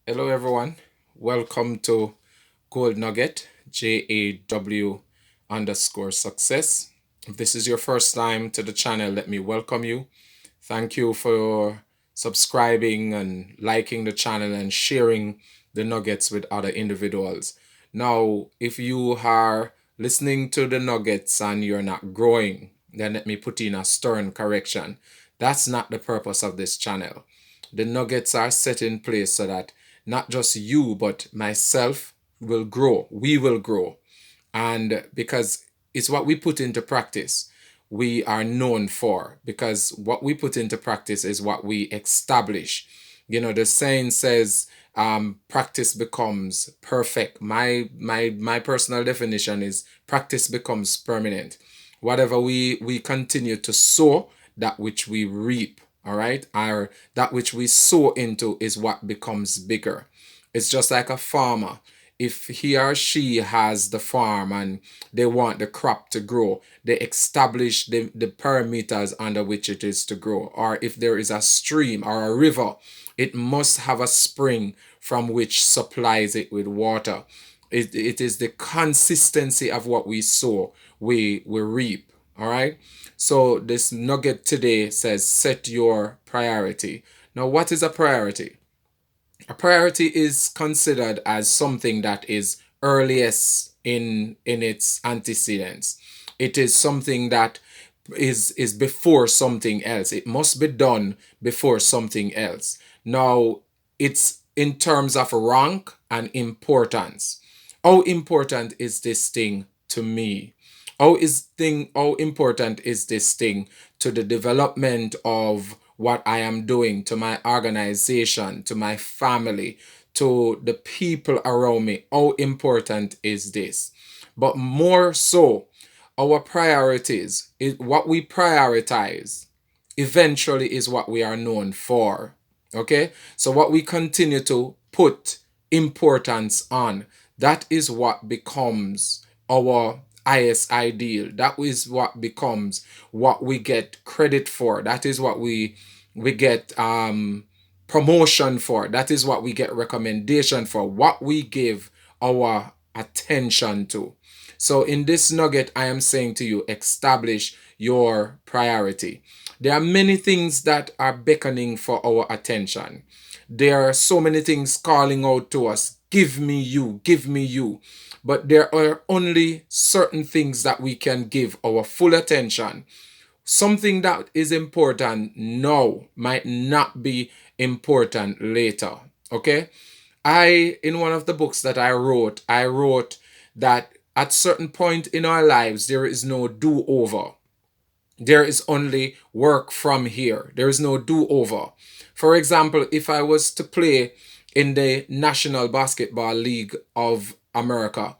Hello, everyone. Welcome to Gold Nugget, JAW underscore success. If this is your first time to the channel, let me welcome you. Thank you for subscribing and liking the channel and sharing the nuggets with other individuals. Now, if you are listening to the nuggets and you're not growing, then let me put in a stern correction. That's not the purpose of this channel. The nuggets are set in place so that not just you, but myself will grow. We will grow. And because it's what we put into practice, we are known for. Because what we put into practice is what we establish. The saying says, practice becomes perfect. My personal definition is practice becomes permanent. Whatever we continue to sow, that which we reap. All right, our that which we sow into is what becomes bigger. It's just like a farmer. If he or she has the farm and they want the crop to grow, they establish the parameters under which it is to grow. Or if there is a stream or a river, it must have a spring from which supplies it with water. It is the consistency of what we sow, we reap. All right. So this nugget today says set your priority. Now, what is a priority? A priority is considered as something that is earliest in its antecedents. It is something that is before something else. It must be done before something else. Now, it's in terms of rank and importance. How important is this thing to me? How important is this thing to the development of what I am doing, to my organization, to my family, to the people around me? How important is this? But more so, our priorities, is what we prioritize eventually is what we are known for. Okay? So what we continue to put importance on, that is what becomes our highest ideal. That is what becomes what we get credit for. That is what we get promotion for. That is what we get recommendation for. What we give our attention to. So in this nugget, I am saying to you, establish your priority. There are many things that are beckoning for our attention. There are so many things calling out to us, give me you, give me you. But there are only certain things that we can give our full attention. Something that is important now might not be important later. Okay? In one of the books that I wrote that at certain point in our lives, there is no do-over. There is only work from here. There is no do-over. For example, if I was to play in the National Basketball League of America,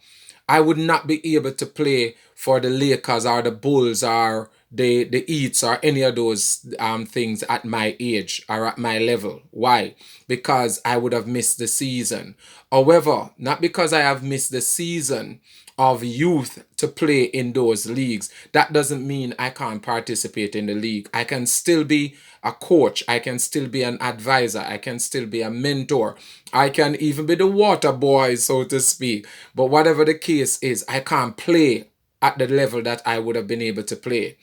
I would not be able to play for the Lakers or the Bulls or the Eats or any of those things at my age or at my level. Why? Because I would have missed the season. However, not because I have missed the season of youth to play in those leagues, that doesn't mean I can't participate in the league. I can still be a coach. I can still be an advisor. I can still be a mentor. I can even be the water boy, so to speak. But whatever the case is, I can't play at the level that I would have been able to play.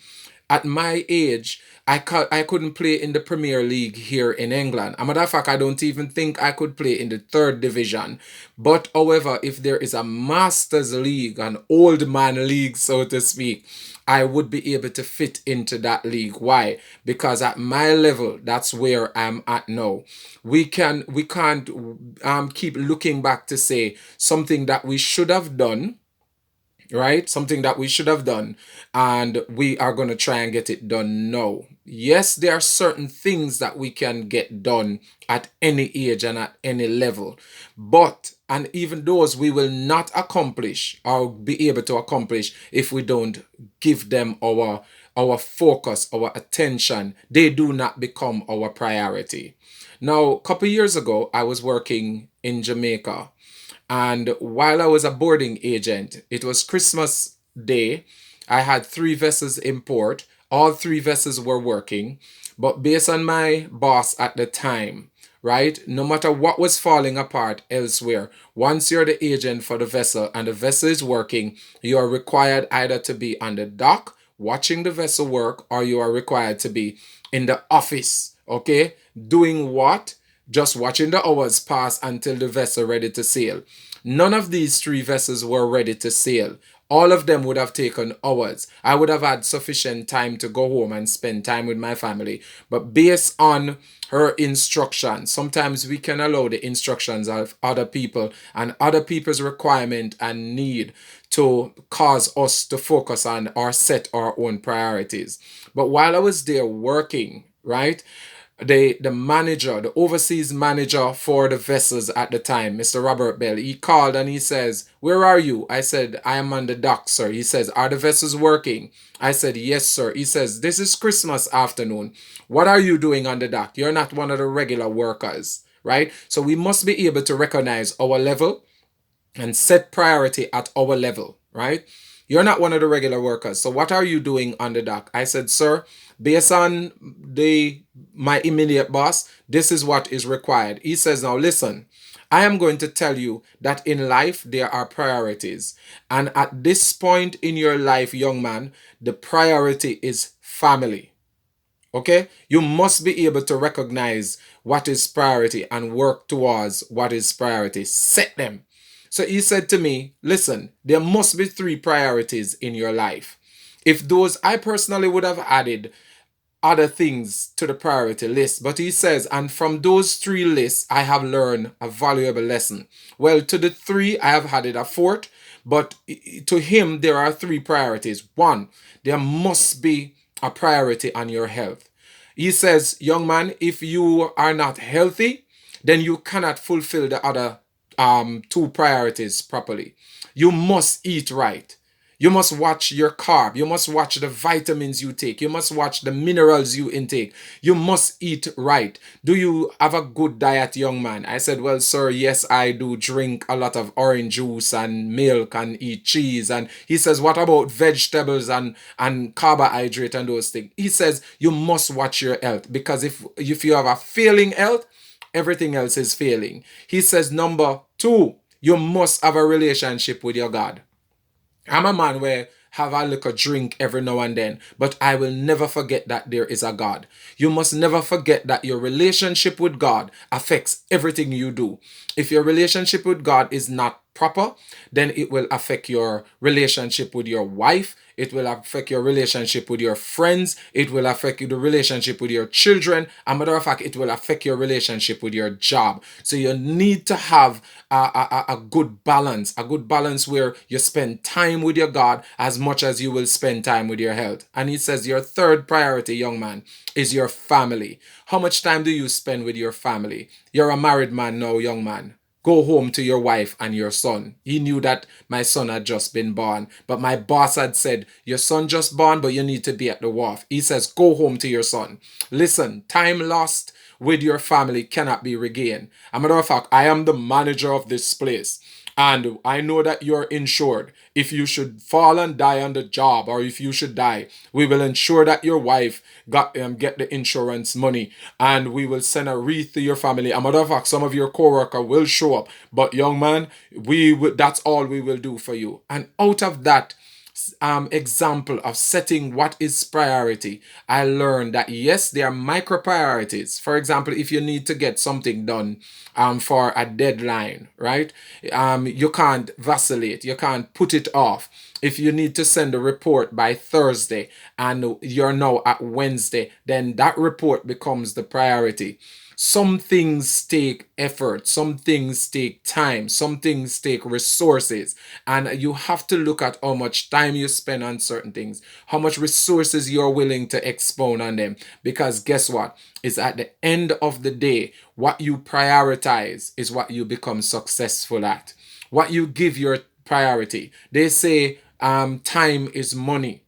At my age, I couldn't play in the Premier League here in England. As a matter of fact, I don't even think I could play in the third division. But however, if there is a Masters League, an old man league, so to speak, I would be able to fit into that league. Why? Because at my level, that's where I'm at now. We can't keep looking back to say something that we should have done, right? Something that we should have done, and we are going to try and get it done now. Yes, there are certain things that we can get done at any age and at any level, but and even those we will not accomplish or be able to accomplish if we don't give them our focus, our attention. They do not become our priority. Now, a couple years ago, I was working in Jamaica, and while I was a boarding agent, it was Christmas Day. I had three vessels in port. All three vessels were working. But based on my boss at the time, right? No matter what was falling apart elsewhere, once you're the agent for the vessel and the vessel is working, you are required either to be on the dock watching the vessel work, or you are required to be in the office, okay? Doing what? Just watching the hours pass until the vessel ready to sail. None of these three vessels were ready to sail. All of them would have taken hours. I would have had sufficient time to go home and spend time with my family. But based on her instructions, sometimes we can allow the instructions of other people and other people's requirement and need to cause us to focus on or set our own priorities. But while I was there working, right, the manager, the overseas manager for the vessels at the time, Mr. Robert Bell, he called and he says, "Where are you?" I said, "I am on the dock, sir." He says, "Are the vessels working?" I said, "Yes, sir." He says, "This is Christmas afternoon. What are you doing on the dock? You're not one of the regular workers." Right? So we must be able to recognize our level and set priority at our level, right? You're not one of the regular workers. So what are you doing on the dock? I said, "Sir, based on the my immediate boss, this is what is required." He says, "Now listen, I am going to tell you that in life there are priorities. And at this point in your life, young man, the priority is family. Okay? You must be able to recognize what is priority and work towards what is priority. Set them." So he said to me, "Listen, there must be three priorities in your life. If those, I personally would have added other things to the priority list." But he says, "And from those three lists, I have learned a valuable lesson." Well, to the three, I have added a fourth, but to him, there are three priorities. One, there must be a priority on your health. He says, "Young man, if you are not healthy, then you cannot fulfill the other two priorities properly. You must eat right. You must watch your carb. You must watch the vitamins you take. You must watch the minerals you intake. You must eat right. Do you have a good diet, young man?" I said, "Well, sir, yes, I do drink a lot of orange juice and milk and eat cheese." And he says, "What about vegetables and carbohydrate and those things?" He says, "You must watch your health, because if you have a failing health, everything else is failing." He says, "Number two, you must have a relationship with your God." I'm a man where have a little drink every now and then, but I will never forget that there is a God. You must never forget that your relationship with God affects everything you do. If your relationship with God is not proper, then it will affect your relationship with your wife. It will affect your relationship with your friends. It will affect the relationship with your children. As a matter of fact, it will affect your relationship with your job. So you need to have a good balance where you spend time with your God as much as you will spend time with your health. And he says your third priority, young man, is your family. How much time do you spend with your family? You're a married man now, young man. Go home to your wife and your son. He knew that my son had just been born, but my boss had said, "Your son just born, but you need to be at the wharf." He says, "Go home to your son." Listen, time lost with your family cannot be regained. As a matter of fact, I am the manager of this place. And I know that you're insured. If you should fall and die on the job, or if you should die, we will ensure that your wife get the insurance money, and we will send a wreath to your family. As a matter of fact, some of your coworker will show up. But young man, that's all we will do for you. And out of that example of setting what is priority, I learned that yes, there are micro priorities. For example, if you need to get something done for a deadline, right? You can't vacillate, you can't put it off. If you need to send a report by Thursday and you're now at Wednesday, then that report becomes the priority. Some things take effort, some things take time, some things take resources, and you have to look at how much time you spend on certain things, how much resources you're willing to expound on them. Because guess what? Is at the end of the day, what you prioritize is what you become successful at. What you give your priority. They say time is money.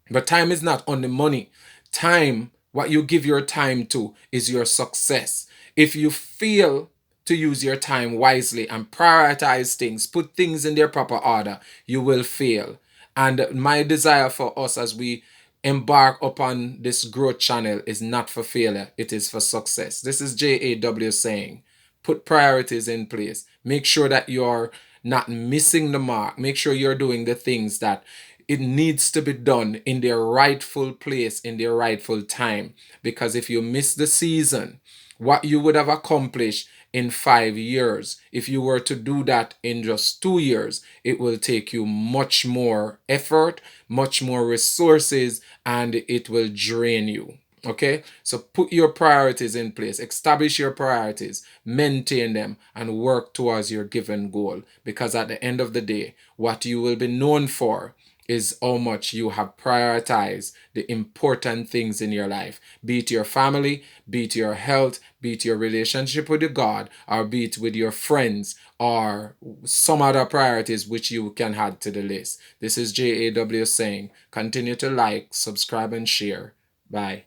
But time is not only money. Time, what you give your time to, is your success. If you fail to use your time wisely and prioritize things, put things in their proper order, you will fail. And my desire for us as we embark upon this growth channel is not for failure, it is for success. This is JAW saying, put priorities in place. Make sure that you're not missing the mark. Make sure you're doing the things that it needs to be done in their rightful place, in their rightful time. Because if you miss the season, what you would have accomplished in 5 years, if you were to do that in just 2 years, it will take you much more effort, much more resources, and it will drain you. Okay, so put your priorities in place, establish your priorities, maintain them, and work towards your given goal. Because at the end of the day, what you will be known for is how much you have prioritized the important things in your life, be it your family, be it your health, be it your relationship with God, or be it with your friends, or some other priorities which you can add to the list. This is JAW saying, continue to like, subscribe, and share. Bye.